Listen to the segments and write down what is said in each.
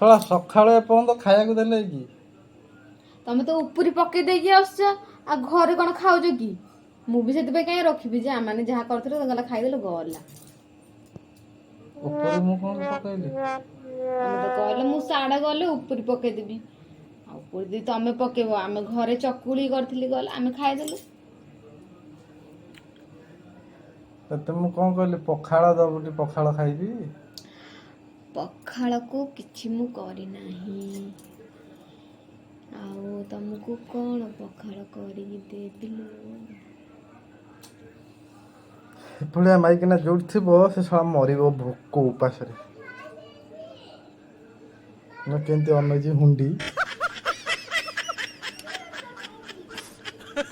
ଶଳା ସକାଳେ ଏପର୍ଯ୍ୟନ୍ତ ଖାଇବାକୁ ଦେଲେ କି? ତମେ ତ ଉପରି ପକେଇ ଦେଇକି ଆସୁଛ ଆଉ ଘରେ କଣ ଖାଉଛ କି? ମୁଁ ବି ସେଥିପାଇଁ କାହିଁ ରଖିବି ଯେ ଆମମାନେ ଯାହା କରୁଥିଲେ ଗଲା ଖାଇଦେଲୁ ଗଲା। ଉପରେ ମୁଁ କଣ ପକେଇଲି? ଆମେ ତ କହିଲେ ମୁଁ ସାଡେ ଗଲେ ଉପରି ପକେଇଦେବି। ଆଉ ଉପରି ଯଦି ତମେ ପକେଇବ ଆମେ ଘରେ ଚକୁଳି କରିଥିଲି ଗଲା ଆମେ ଖାଇଦେଲୁ। ତତେ ମୁଁ କଣ କହିଲି ପଖାଳ ଦବୁଟି ପଖାଳ ଖାଇବି। ପଖାଳକୁ କିଛି ମୁଁ କରିନାହିଁ। ଆଉ ତମକୁ କଣ ପଖାଳ କରିକି ଦେବି ଲୋ? ଏଭଳିଆ ମାଇକିନା ଯୋଉଠି ଥିବ ସେ ଶଳା ମରିବ ଭୋକ ଉପାସରେ। ମୁଁ କେମିତି ଅନେଇଛି ହୁଣ୍ଡି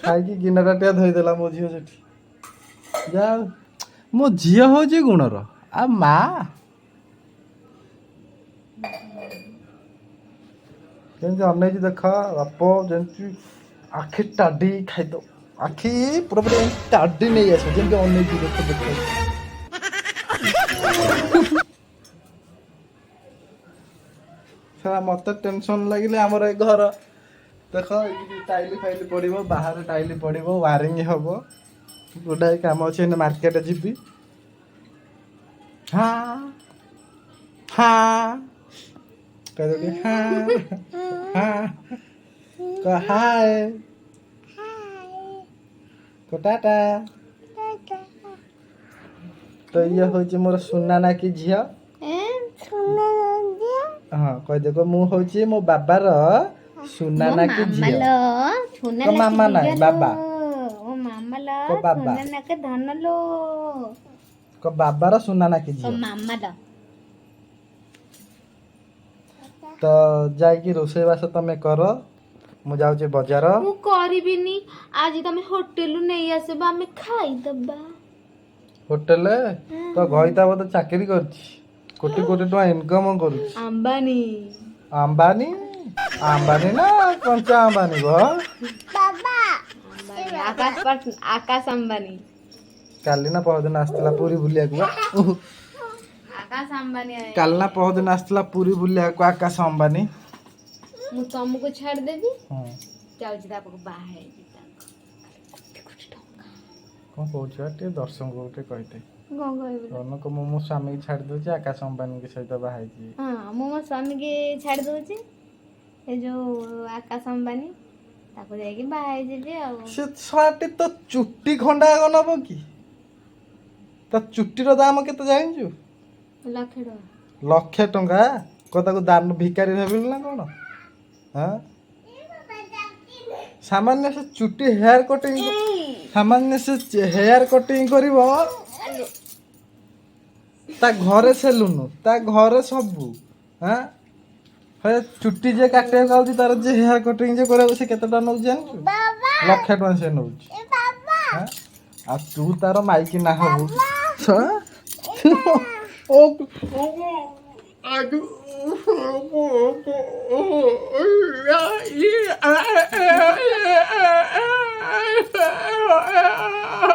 ଖାଇକି ଗିନାଟା ଟିକେ ଧୋଇଦେଲା ମୋ ଝିଅ ସେଠି। ଯା ମୋ ଝିଅ ହଉଛି ଗୁଣର ଆଉ ମା କେମିତି ଅନେଇଛି ଦେଖ ବାପ ଯେମିତି ଆଖି ଟାଡି ଖାଇଦବ। ଆଖି ପୁରା ଟାଡି ନେଇ ଆସିବ ଯେମିତି ଅନେଇଛି ଦେଖ ଦେଖ। ସାରା ମତେ ଟେନସନ ଲାଗିଲେ ଆମର ଏ ଘର ଦେଖ ଏଇଠି ଟାଇଲି ଫାଇଲି ପଡିବ ବାହାରେ ଟାଇଲି ପଡିବ ୱାରିଙ୍ଗ ହବ ଗୋଟାଏ କାମ ଅଛି ଏଇନେ ମାର୍କେଟ ଯିବି। ହଁ ହଁ କହିଦେ ହଁ ହଁ କହ ହାय ଟାଟା। ତ ଇଏ ହଉଛି ମୋର ସୁନା ନାକି ଝିଅ। ହଁ କହିଦେ ମୁଁ ହଉଛି ମୋ ବାବାର ସୁନା ମୋ ନାକି ମାମା ଝିଅ। ଲୋ ସୁନା ତ ନାକି ମାମା ନାହିଁ ଝିଅ ଲୋ। ବାବା ଓ ମାମା ଲୋ କ ବାବା ସୁନା ନାକି ଧନ ଲୋ। କ ବାବାର ସୁନା ନାକି ଓ ଝିଅ। ମାମା ଲୋ। ତ ଯାଇକି ରୋଷେଇବାସ ତମେ କର ମୁଁ ଯାଉଛି ବଜାର। ମୁଁ କରିବିନି ଆଜି ତମେ ହୋଟେଲରୁ ନେଇ ଆସିବ ଆମେ ଖାଇଦବା। ହୋଟେଲ ତ ଘଇତା ବୋଧେ ଚାକିରି କରିଛି କୋଟି କୋଟି ଟଙ୍କା ଇନକମ କରୁଛି। ଆମ୍ବାନୀ ଆମ୍ବାନୀ ଆମ୍ବାନୀ ନା କଞ୍ଚା ଆମ୍ବାନୀ ବ ଆକାଶ ଅମ୍ବାନୀ। କାଲି ନା ପରଦିନ ଆସିଥିଲା ପୁରୀ ବୁଲିବାକୁ ବା। ଆକାଶ ଅମ୍ବାନୀ କାଲି ନା ପରଦିନ ଆସିଥିଲା ପୁରୀ ବୁଲିବାକୁ ଆକାଶ ଅମ୍ବାନୀ। ମୁଁ ତମକୁ ଛାଡିଦେବି ହଁ ଯାଉଛି ତା ପାଖକୁ ବାହା ହେଇକି। କଣ କହୁଛୁ ଟିକେ ଦର୍ଶକଙ୍କୁ ଟିକେ କହିଦେ। କଣ କହିବି? କନକ ମୁଁ ମୋ ସ୍ୱାମୀକି ଛାଡି ଦଉଛି ଆକାଶ ଅମ୍ବାନୀଙ୍କ ସହିତ ବାହା ହେଇଛି। ହଁ ମୁଁ ମୋ ସ୍ୱାମୀକି ଛାଡି ଦଉଛି ଏ ଯୋଉ ଆକାଶ ଅମ୍ବାନୀ ତାକୁ ଯାଇକି ବାହା ହେଇଯିବି ଆଉ। ସେ ଛୁଆଟି ତ ଚୁଟି ଖଣ୍ଡାକ ନବ କି? ତା ଚୁଟିର ଦାମ କେତେ ଜାଣିଛୁ? ଲକ୍ଷେ ଲକ୍ଷେ ଟଙ୍କା। ଟଙ୍କା କଣ ତାକୁ ଦାନ ଭିକାରୀ ଭାବିଲୁ ନା କଣ? ହଁ ସାମାନ୍ୟ ସେ ଚୁଟି ହେୟାର କଟିଂ ସାମାନ୍ୟ ସେ ହେୟାର କଟିଂ କରିବ ତା ଘରେ ସେଲୁନ ତା ଘରେ ସବୁ ଆଁ ହେ ଚୁଟି ଯିଏ କାଟିବାକୁ ଆଉଛି ତାର ଯିଏ ହେୟାର କଟିଂ ଯିଏ କରିବାକୁ ସେ କେତେ ଟଙ୍କା ନଉଛି ଜାଣିଛୁ? ଲକ୍ଷେ ଟଙ୍କା ସେ ନଉଛି। ଆଉ ତୁ ତାର ମାଇକିନା ହବୁ।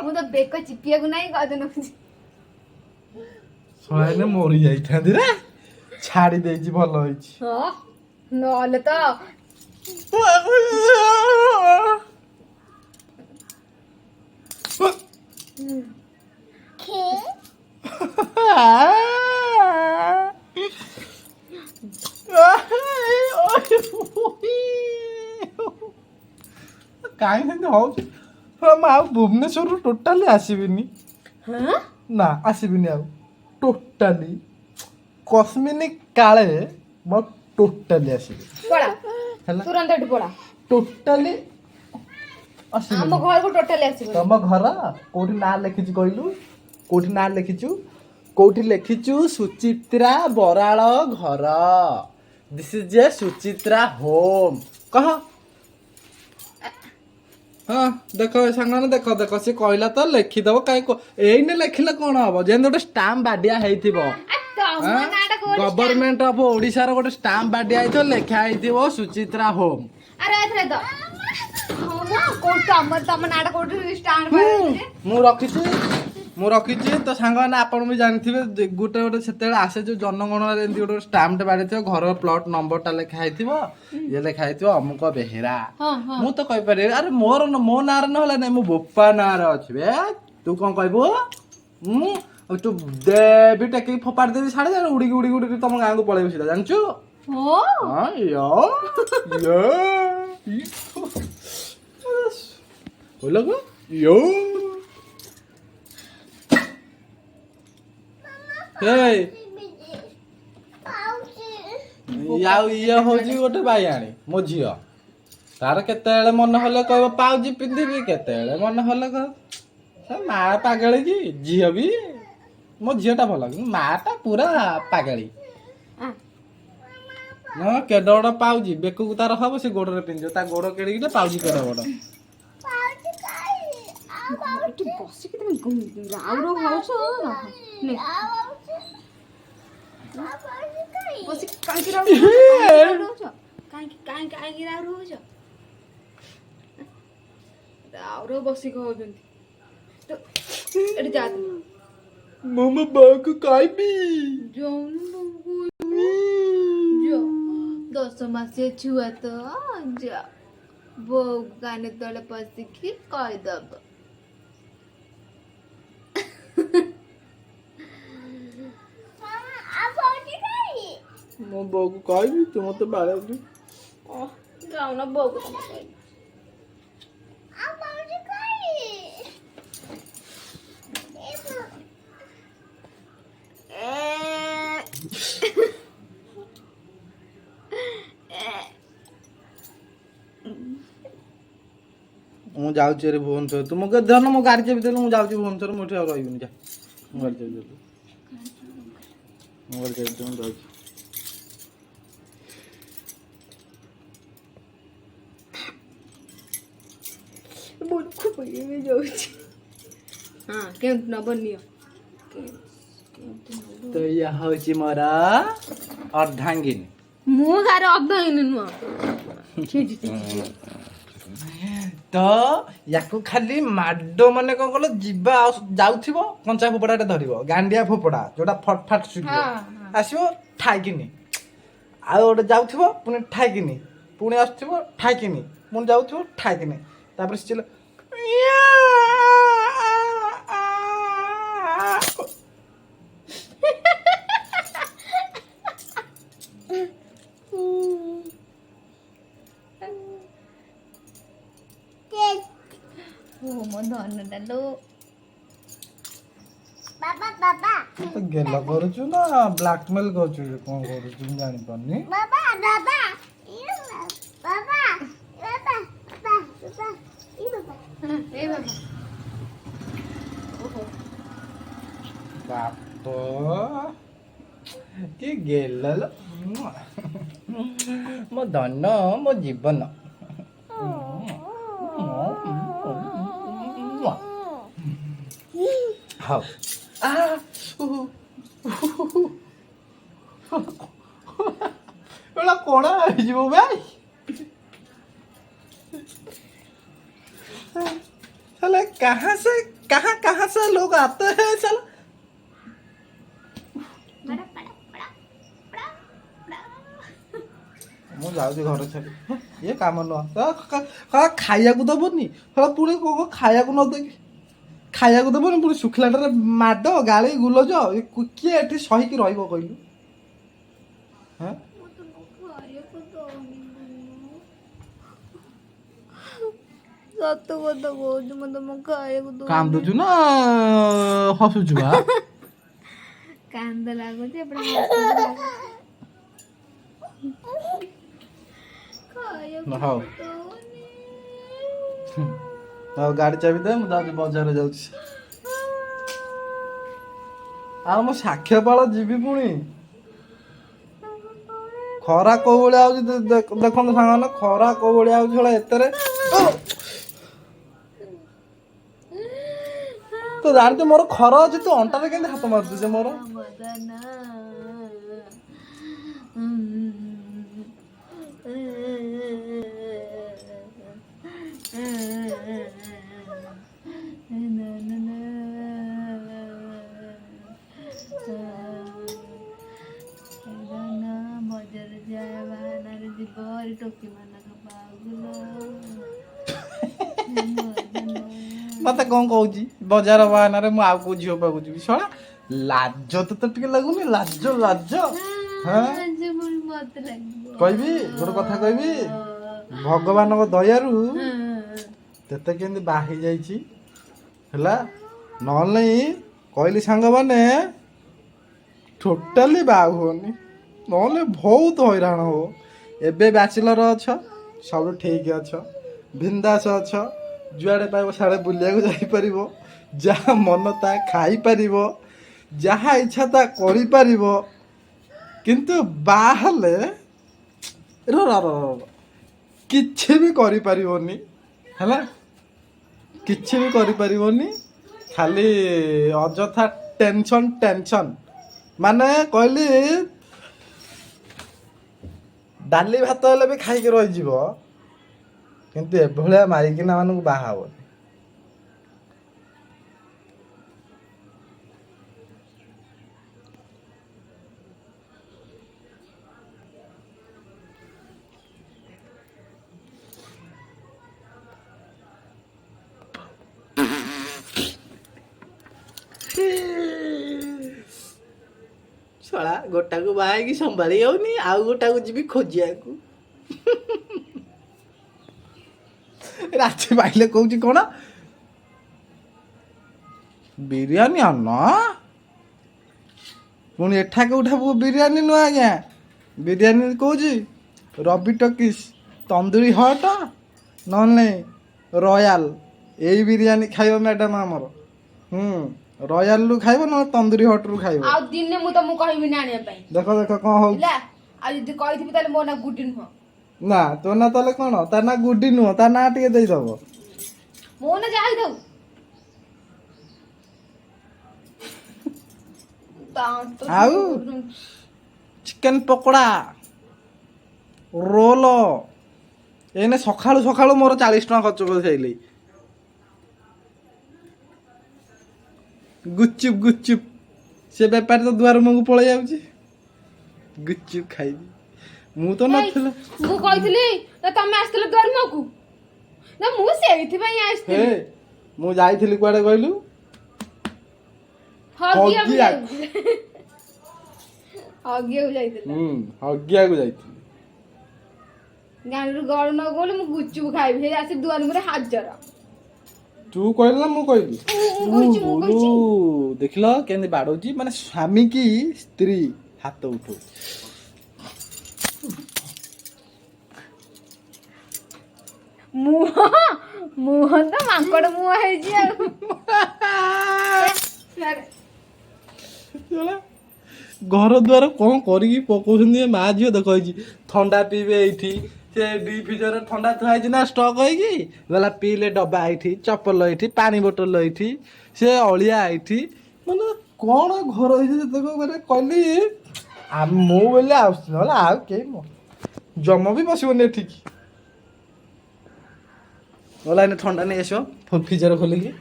ମୁଁ ତ ବେକ ଚିପିବାକୁ ନାହିଁ ଗଦନ ଶଳାଇଲେ ମରି ଯାଇଥାନ୍ତି ରେ ଛାଡି ଦେଇଛି ଭଲ ହେଇଛି। ହଁ ନହେଲେ ତ କାହିଁ ସେମିତି ହଉଛି ମୁଁ ଆଉ ଭୁବନେଶ୍ୱରରୁ ଟୋଟାଲି ଆସିବିନି। ନା ଆସିବିନି ଆଉ ଟୋଟାଲି କସ୍ମିନି କାଳେ ମୋ ଟୋଟାଲି ଆସିବି ପଳା ହେଲା ତୁରନ୍ତ ଏଠୁ ପଳା ଟୋଟାଲି ଆମ ଆସିବିନି। ଘରକୁ ଟୋଟାଲି ଆସିବନି। ତମ ଘର କୋଉଠି ନାଁ ଲେଖିଛୁ କହିଲୁ? କୋଉଠି ନାଁ ଲେଖିଛୁ? କୋଉଠି ଲେଖିଛୁ? ସୁଚିତ୍ରା ବରାଳ ଘର। This is a Suchitra home କହ। ହଁ ଦେଖ ସାଙ୍ଗମାନେ ଦେଖ ଦେଖ ସେ କହିଲା ତ ଲେଖିଦବ କାହିଁ ଏଇନେ ଲେଖିଲେ କଣ ହବ ଯେମିତି ଗୋଟେ ଷ୍ଟାମ୍ପ ବାଡିଆ ହେଇଥିବ। ଗଭର୍ଣମେଣ୍ଟ ଅଫ ଓଡିଶାର ଗୋଟେ ଷ୍ଟାମ୍ପ ବାଡିଆ ହେଇଥିବ ଲେଖା ହେଇଥିବ ସୁଚିତ୍ରା ହୋମ୍। ଆରେ ଏଥରେ ତ ହଁ କୋଉଠି ତମ ନାଁଟା କୋଉଠି ଷ୍ଟାଣ୍ଡ ମୁଁ ରଖିଛି ମୁଁ ରଖିଛି ତ ସାଙ୍ଗମାନେ ଆପଣ ବି ଜାଣିଥିବେ ଗୋଟେ ଗୋଟେ ସେତେବେଳେ ଆସେ ଯୋଉ ଜନଗଣନାରେ ଏମିତି ଗୋଟେ ଷ୍ଟାମ୍ପଟେ ବାଡିଥିବ ଘର ପ୍ଲଟ ନମ୍ବରଟା ଲେଖା ହେଇଥିବ ଇଏ ଲେଖା ହେଇଥିବ ଅମୁକ ବେହେରା। ମୁଁ ତ କହିପାରିବି ଆରେ ମୋର ମୋ ନାଁରେ ନହେଲା ନାଇଁ ମୋ ବୋପା ନାଁରେ ଅଛି ବେ ତୁ କଣ କହିବୁ ତୁ ଦେବି ଟେକିକି ଫୋପାଡ଼ି ଦେବି ସାଢେ ଉଡ଼ିକି ଉଡ଼ିକି ଉଡ଼ିକି ତମ ଗାଁକୁ ପଳେଇବୁ ସିଧା ଜାଣିଛୁ। ଇଏ ହଉଛି ଗୋଟେ ବାଇଆଣୀ ମୋ ଝିଅ ତାର କେତେବେଳେ ମନ ହେଲେ କହିବ ପାଉଜି ପିନ୍ଧିବି କେତେବେଳେ ମନ ହେଲେ କହିବ ମା ପାଗଳି କି ଝିଅ ବି ମୋ ଝିଅଟା ଭଲ କିନ୍ତୁ ମା ଟା ପୁରା ପାଗଳି। ହଁ କେଡ ବଡ ପାଉଜି ବେକକୁ ତାର ହବ ସେ ଗୋଡରେ ପିନ୍ଧିବ ତା ଗୋଡ କେଡିକିଟେ ପାଉଜି କେଡ ବଡ। ବସିକି ତମେ ରାଉ ରାଉ ହଉଛ ବସିକି କାହିଁକି ରାଉ ରହୁଛ କାହିଁକି ରାଉ ରହୁଛ ରାଉ ବସିକି ହଉଛନ୍ତି ତ ଏଠି ଯା ମାମା ବାକୁ ଖାଇବି ଦଶ ମାସିଆ ଛୁଆ ତ ଯା ବୋଉ କାନେ ତଳେ ପଶିକି କହିଦବ। ମୋ ବୋଉକୁ କହିବି ତୁ ମତେ ବାଡ଼େଇବୁ। ଯାଉନ ବୋଉକୁ ତମେ କହିବି। ମୁଁ ଯାଉଛି ରେ ଭୁବନେଶ୍ୱର ତୁ ମୋ ଧନ ମୋ ଗାଡ଼ି ଚାବି ଦେଲୁ ମୁଁ ଯାଉଛି ଭୁବନେଶ୍ୱର ମୁଁ ଏଠି ଆଉ ରହିବିନି ଯା ମୋ ଗାଡ଼ି ଚାବି ଦେଲୁ ମୋ ଗାଡ଼ି ଚାବି ଦେଲୁ ମୁଁ ଯାଉଛି। ଯାଉଛି ହଁ କେମିତି ନବ ନିଅ ତ ଇଏ ହଉଛି ମୋର ଅର୍ଦ୍ଧାଙ୍ଗିନୀ। ମୁଁ ଗାରେ ଅଧଇନି ନୁହଁ ତ ୟାକୁ ଖାଲି ମାଡ ମାନେ କଣ କଲ ଯିବା ଯାଉଥିବ କଞ୍ଚା ଫୋପଡାଟେ ଧରିବ ଗାଣ୍ଡିଆ ଫୋପଡା ଯୋଉଟା ଫଟ ଫାଟ ଶୁଖିବ ଆସିବ ଠାଇକିନି ଆଉ ଗୋଟେ ଯାଉଥିବ ପୁଣି ଠାଇକିନି ପୁଣି ଆସୁଥିବ ଠାଇକିନି ପୁଣି ଯାଉଥିବ ଠାଇକିନି ତାପରେ ସେ ମୋ ଧନଟା ଲୋ ଗେଲ କରୁଛୁ ନା ବ୍ଲାକମେଲ କରୁଛୁ କଣ କରୁଛୁ ମୁଁ ଜାଣିପାରୁନି। ବାପ କି ଗେଲ ଲୋ ମୋ ଧନ ମୋ ଜୀବନ। ହଉ କଣ ହେଇଯିବ ଭାଇ साले कहाँ से लोग आते हैं साला। ମୁଁ ଯାଉଛି ଘର ଛାଡ଼ି ଇଏ କାମ ନୁହଁ ଖାଇବାକୁ ଦବନି ପୁଣି ଖାଇବାକୁ ନ ଦେଇକି ଖାଇବାକୁ ଦବନି ପୁଣି ଶୁଖିଲାଟାରେ ମାଡ଼ ଗାଳି ଗୁଲଜ କିଏ ଏଠି ସହିକି ରହିବ କହିଲୁ। ସତ କଥା କହୁଛୁ ମତେ ମୁଁ ଖାଇବାକୁ କାନ୍ଦୁଛୁ ନା ହସୁଛୁ ବା କାନ୍ଦ ଲାଗୁଛି ହଉ ହଉ ଗାଡ଼ି ଚାବି ଦେ ମୁଁ ଯାଉଛି ବଜାର ଯାଉଛି ଆଉ ମୁଁ ସାକ୍ଷ୍ୟପାଳ ଯିବି ପୁଣି ଖରା କୋଉ ଭଳିଆ ହଉଛି ଦେଖନ୍ତୁ ସାଙ୍ଗମାନେ ଖରା କୋଉ ଭଳିଆ ହଉଛି ଏତେରେ ତୁ ଜାଣିଛୁ ମୋର ଖରା ଅଛି ତୁ ଅଣ୍ଟାରେ କେମିତି ହାତ ମାରୁଛୁ ଯେ ମୋର ବରି ଟୋକି ମାନଙ୍କ ପାଉଗୁଲ ମତେ କଣ କହୁଛି ବଜାର ବାହାନାରେ ମୁଁ ଆଉ କୋଉ ଝିଅ ପାଖକୁ ଯିବି ଶଳା ଲାଜ ତତେ ଟିକେ ଲାଗୁନି ଲାଜ ଲାଜ ହଁ ମତେ ଲାଗିବ କହିବି ଗୋଟେ କଥା କହିବି ଭଗବାନଙ୍କ ଦୟାରୁ ତତେ କେମିତି ବାହି ଯାଇଛି ହେଲା ନହେଲେ ନାଇଁ କହିଲି ସାଙ୍ଗମାନେ ଟୋଟାଲି ବାହା ହୁଅନି ନହେଲେ ବହୁତ ହଇରାଣ ହବ ଏବେ ବ୍ୟାଚଲର ଅଛ ସବୁ ଠିକ ଅଛ ବିନ୍ଦାସ ଅଛ ଯୁଆଡ଼େ ପାଇବ ସିଆଡ଼େ ବୁଲିବାକୁ ଯାଇପାରିବ ଯାହା ମନ ତାହା ଖାଇପାରିବ ଯାହା ଇଚ୍ଛା ତାହା କରିପାରିବ କିନ୍ତୁ ବାହା ହେଲେ କିଛି ବି କରିପାରିବନି ହେଲା କିଛି ବି କରିପାରିବନି ଖାଲି ଅଯଥା ଟେନସନ୍ ମାନେ କହିଲି ଡାଲି ଭାତ ହେଲେ ବି ଖାଇକି ରହିଯିବ କିନ୍ତୁ ଏଭଳିଆ ମାଇକିନା ମାନଙ୍କୁ ବାହା ହବନି ଶଳା ଗୋଟାକୁ ବାହା ହେଇକି ସମ୍ଭାଳି ହଉନି ଆଉ ଗୋଟାକୁ ଯିବି ଖୋଜିବାକୁ ରାତି ପାଇଲେ କହୁଛି କଣ ବିରିୟାନୀ ଆନ ପୁଣି ଏଠାକୁ ଉଠାବୁ ବିରିୟାନୀ ନୁହଁ ଆଜ୍ଞା ବିରିୟାନୀ କହୁଛି ରବି ଟକିସ୍ ତନ୍ଦୁରୀ ହଟ୍ ନହେଲେ ରୟାଲ ଏଇ ବିରିୟାନୀ ଖାଇବ ମ୍ୟାଡ଼ାମ ଆମର ରୟାଲରୁ ଖାଇବ ନହେଲେ ତନ୍ଦୁରୀ ହଟ୍ରୁ ଖାଇବ ଆଉ ଦିନେ ମୁଁ ତମକୁ କହିବିନି ଆଣିବା ପାଇଁ ଦେଖ କଣ ହଉଛି ହେଲା ଆଉ ଯଦି କହିଥିବି ତାହେଲେ ମୋ ନା ଗୁଡି ନୁହଁ ନା ତୋ ନା ତାହେଲେ କଣ ତା ନା ଗୁଡି ନୁହଁ ତା ନା ଟିକେ ଦେଇଦବ ମୋ ନା ଯାହା ହେଇଥାଉ ଆଉ ଚିକେନ ପକୋଡା ରୋଲ ଏଇନେ ସକାଳୁ ସକାଳୁ ମୋର 40 ଟଙ୍କା ଖର୍ଚ୍ଚ କରି ସାଇଲି ଗୁଚୁପ ସେ ବେପାରୀ ତ ଦୁଆର ମୁହଁକୁ ପଳେଇ ଯାଉଛି ଗୁଚୁପ ଖାଇବି ମୁଁ ତ ନଥିଲା ମୁଁ କହିଥିଲି ନା ତମେ ଆସିଥିଲ ଦୁଆର ମୁହଁକୁ ନା ମୁଁ ସେଇଥିପାଇଁ ଆସିଥିଲି ମୁଁ ଯାଇଥିଲି କୁଆଡେ କହିଲୁ ହଗିବାକୁ ଯାଇଥିଲି ଗାଁରୁ ଗଳୁ ନ ଗଲେ ମୁଁ ଗୁଚୁପ ଖାଇବି ହେଇ ଆସି ଦୁଆର ମୁହଁରେ ହାଜର ତୁ କହିଲୁ ନା ମୁଁ କହିଲି ମୁଁ କହିଛି ଦେଖିଲ କେମିତି ବାଡଉଛି ମାନେ ସ୍ୱାମୀ କି ସ୍ତ୍ରୀ ହାତ ଉଠଉ ମୁହଁ ତ ମାଙ୍କଡ ମୁହଁ ହେଇଛି ଆଉ ଘର ଦ୍ୱାର କଣ କରିକି ପକଉଛନ୍ତି ମା ଝିଅ ଦେଖ ହେଇଛି ଥଣ୍ଡା ପିଇବେ ଏଇଠି ସେ ଡିଫ୍ରିଜରରେ ଥଣ୍ଡା ଥୁଆ ହେଇଛି ନା ଷ୍ଟକ୍ ହେଇକି ଗଲା ପିଇଲେ ଡବା ଏଇଠି ଚପଲ ଏଇଠି ପାଣି ବୋଟଲ ଏଇଠି ସେ ଅଳିଆ ଏଇଠି ମାନେ କଣ ଘର ହେଇଛି ଦେଖ ମାନେ କହିଲି ମୁଁ ବୋଲେ ଆସୁଛି ନହେଲେ ଆଉ କେହି ଜମ ବି ବସିବନି ଏଠିକି ଗଲା ଏନେ ଥଣ୍ଡା ନେଇ ଆସିବ ଫ୍ରିଜର ଖୋଲିକି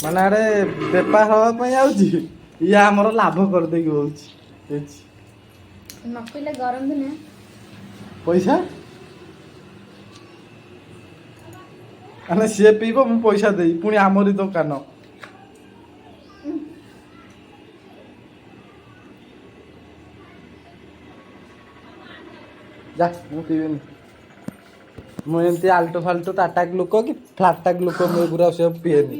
ମାନେ ଆଡେ ବେପାର ହବା ପାଇଁ ଆଉଛି ଇଏ ଆମର ଲାଭ କରିଦେଇକି ହଉଛି ନ ପିଇଲେ ଗରମ ଦିନେ ପଇସା ମାନେ ସିଏ ପିଇବ ମୁଁ ପଇସା ଦେଇ ପୁଣି ଆମରି ଦୋକାନ ଯା ମୁଁ ପିଇବିନି ମୁଁ ଏମିତି ଆଲଟୋ ଫାଲଟୋ ଟାଟାକ ଲୋକ କି ଫ୍ଲାଟାକ ଲୋକ ମୁଁ ଏଗୁରା ସବୁ ପିଏନି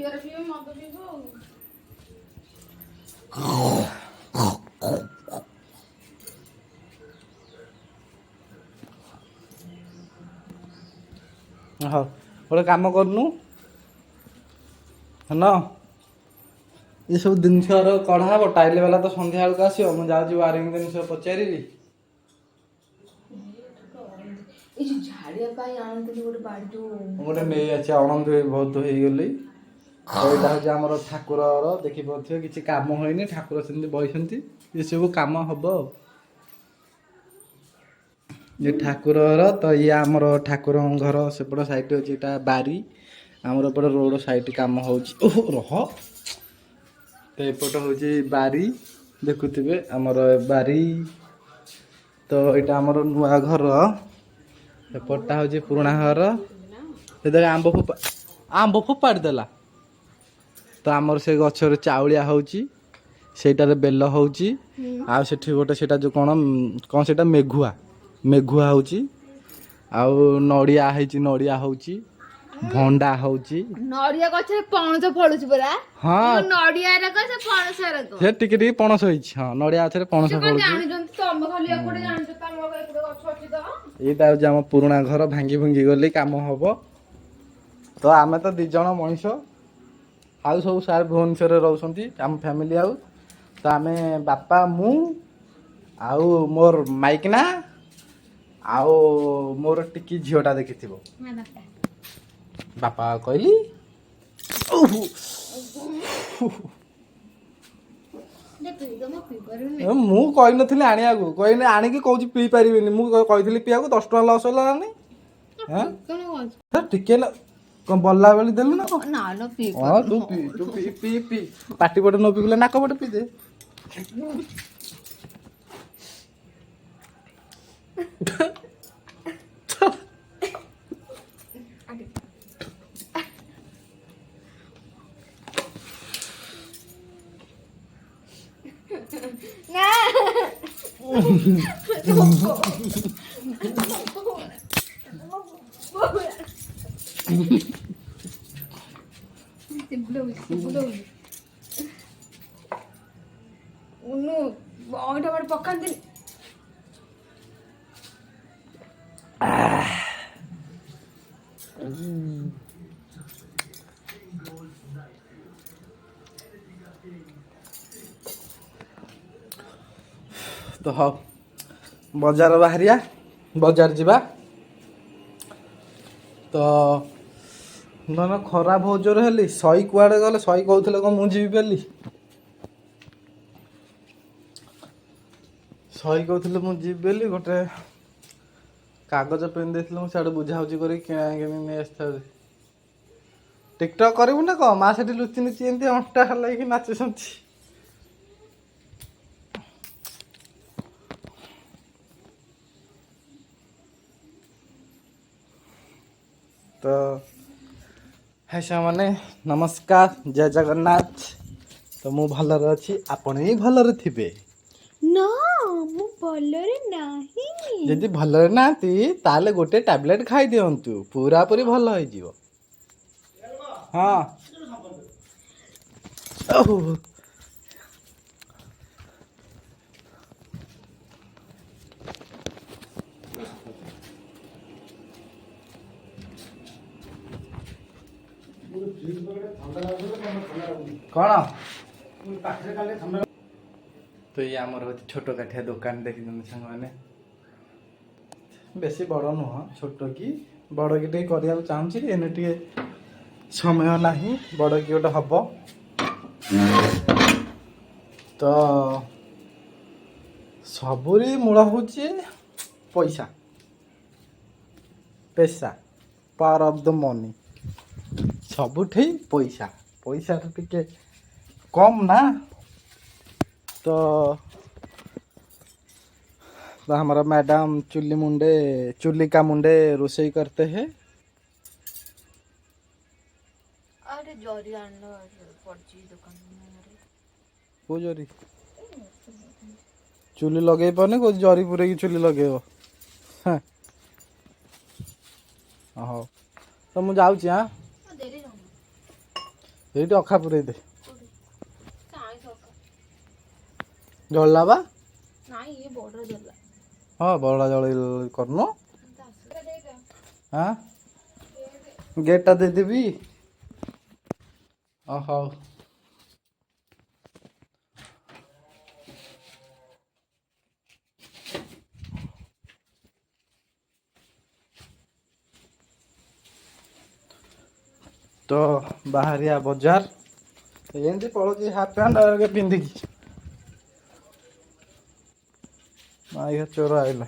ହଉ ଗୋଟେ କାମ କରୁନୁ ହଁ ଏସବୁ ଜିନିଷର କଢା ହବ ଟାଇଲ ବାଲା ତ ସନ୍ଧ୍ୟା ବେଳକୁ ଆସିବ ମୁଁ ଯାଉଛି ୱାରିଂ ଜିନିଷ ପଚାରିବି ଗୋଟେ ନେଇ ଅଛି ଅଣନ୍ଦ ବହୁତ ହେଇଗଲି ଏଇଟା ହଉଛି ଆମର ଠାକୁରର ଦେଖିପାରୁଥିବେ କିଛି କାମ ହୋଇନି ଠାକୁର ସେମିତି ବଇଛନ୍ତି ଏସବୁ କାମ ହବ ଏ ଠାକୁରର ତ ଇଏ ଆମର ଠାକୁରଙ୍କ ଘର ସେପଟ ସାଇଟ୍ ଅଛି ଏଇଟା ବାରି ଆମର ଏପଟେ ରୋଡ ସାଇଟ୍ କାମ ହଉଛି ଓହୋ ରହ ତ ଏପଟ ହଉଛି ବାରି ଦେଖୁଥିବେ ଆମର ବାରି। ତ ଏଇଟା ଆମର ନୂଆ ଘର, ଏପଟଟା ହଉଛି ପୁରୁଣା ଘର। ସେତେବେଳେ ଆମ୍ବ ଫୋପାଡ଼ି ଦେଲା। ତ ଆମର ସେ ଗଛରେ ଚାଉଳିଆ ହଉଛି, ସେଇଟାରେ ବେଲ ହଉଛି। ଆଉ ସେଠି ଗୋଟେ ସେଇଟା ଯୋଉ କଣ ସେଇଟା ମେଘୁଆ ହଉଛି। ଆଉ ନଡ଼ିଆ ହେଇଛି, ନଡ଼ିଆ ହଉଛି, ଭଣ୍ଡା ହଉଛି। ନଡ଼ିଆ ଗଛରେ ପଣସ ଫଳୁଛି ପରା। ହଁ ନଡ଼ିଆ ସେ ପଣସ ସେ ଟିକେ ଟିକେ ପଣସ ହେଇଛି। ହଁ ନଡ଼ିଆ ଗଛରେ ପଣସ ଫଳୁଛି। ଜାଣିଛନ୍ତି ତମେ ଖାଲି ଏପଟେ ଜାଣିଛ, ତମ ଏପଟେ ଗଛ ଅଛି ତ। ଏଇଟା ହଉଛି ଆମ ପୁରୁଣା ଘର, ଭାଙ୍ଗି ଭୁଙ୍ଗି ଗଲେ କାମ ହବ। ତ ଆମେ ତ 2 ଜଣ ମଣିଷ, ଆଉ ସବୁ ସାର୍ ଭୁବନେଶ୍ୱରରେ ରହୁଛନ୍ତି ଆମ ଫ୍ୟାମିଲି। ଆଉ ତ ଆମେ ବାପା, ମୁଁ ଆଉ ମୋର ମାଇକିନା, ଆଉ ମୋର ଟିକି ଝିଅଟା ଦେଖିଥିବ। ବାପା କହିଲି ମୁଁ କହିନଥିଲି ଆଣିବାକୁ, କହିନି ଆଣିକି କହୁଛି ପିଇ ପାରିବିନି। ମୁଁ କହିଥିଲି ପିଇବାକୁ, 10 ଟଙ୍କା ଲସ୍ ହେଲା ନା ନାଇଁ? ଟିକେ କଣ ବଲଲା ବେଳି ଦେଲୁ ନା କଣ? ହଁ ତୁ ପି ପାଟି ପଟେ ନ ପିଇଲେ ନାକ ପଟେ ପିଇଦେ। ପକାନ୍ତିନି। ତ ହଉ ବଜାର ବାହାରିଆ, ବଜାର ଯିବା। ତ ଧର ଖରା ବହୁତ ଜୋର ହେଲି, ସଇ କୁଆଡ଼େ ଗଲେ? ସଇ କହୁଥିଲେ କଣ ମୁଁ ଯିବି ବୋଲି। ସଇ କହୁଥିଲେ ମୁଁ ଯିବି ବୋଲି, ଗୋଟେ କାଗଜ ପେନ୍ ଦେଇଥିଲେ ମୁଁ ସିଆଡ଼େ ବୁଝାବୁଝି କରିକି କିଣା କିଣି ନେଇ ଆସିଥାନ୍ତି। ଟିକଟକ୍ କରିବୁ ନା କଣ? ମା ସେଠି ଲୁଚି ନୁଚି ଏମିତି ଅଣ୍ଟା ହଲେଇକି ନାଚୁଛନ୍ତି। ତ ହାଇ ସାଙ୍ଗମାନେ, ନମସ୍କାର, ଜୟ ଜଗନ୍ନାଥ। ତ ମୁଁ ଭଲରେ ଅଛି, ଆପଣ ବି ଭଲରେ ଥିବେ। ନା, ମୁଁ ଭଲରେ ନାହିଁ। ଯଦି ଭଲରେ ନାହାନ୍ତି ତାହେଲେ ଗୋଟେ ଟ୍ୟାବଲେଟ୍ ଖାଇଦିଅନ୍ତୁ, ପୁରାପୁରି ଭଲ ହେଇଯିବ। ହଁ ଓହୋ କଣ? ତ ଇଏ ଆମର ହଉଛି ଛୋଟ କାଠିଆ ଦୋକାନ, ଦେଖିଛନ୍ତି ସାଙ୍ଗମାନେ। ବେଶୀ ବଡ଼ ନୁହଁ, ଛୋଟ କି ବଡ଼ କି ଟିକେ କରିବାକୁ ଚାହୁଁଛି। ଏନେ ଟିକେ ସମୟ ନାହିଁ, ବଡ଼ କି ଗୋଟେ ହବ। ତ ସବୁରି ମୂଳ ହଉଛି ପଇସା, ପାୱାର ଅଫ୍ ଦ ମନି। ସବୁଠି ପଇସା, ପଇସାଟା ଟିକେ କମ୍ ନା। ତ हमारा मैडम चुल्ली का मुंडे रोसई करते हैं। अरे जरी आनलो पड़ची दुकान में। को जरी चुली लगे पाने को जरी पूरे की चुली लगेब। हाँ हो तो मुझे जाऊँ। हाँ ये अखा पूरे दे जल्ला बा हाँ बड़ा जल करनु। हाँ गेटा दे देवी। हौ तो बाहरिया बजार एमती पड़ोसी हाफ पैंट पिंधिकी चोर आइला।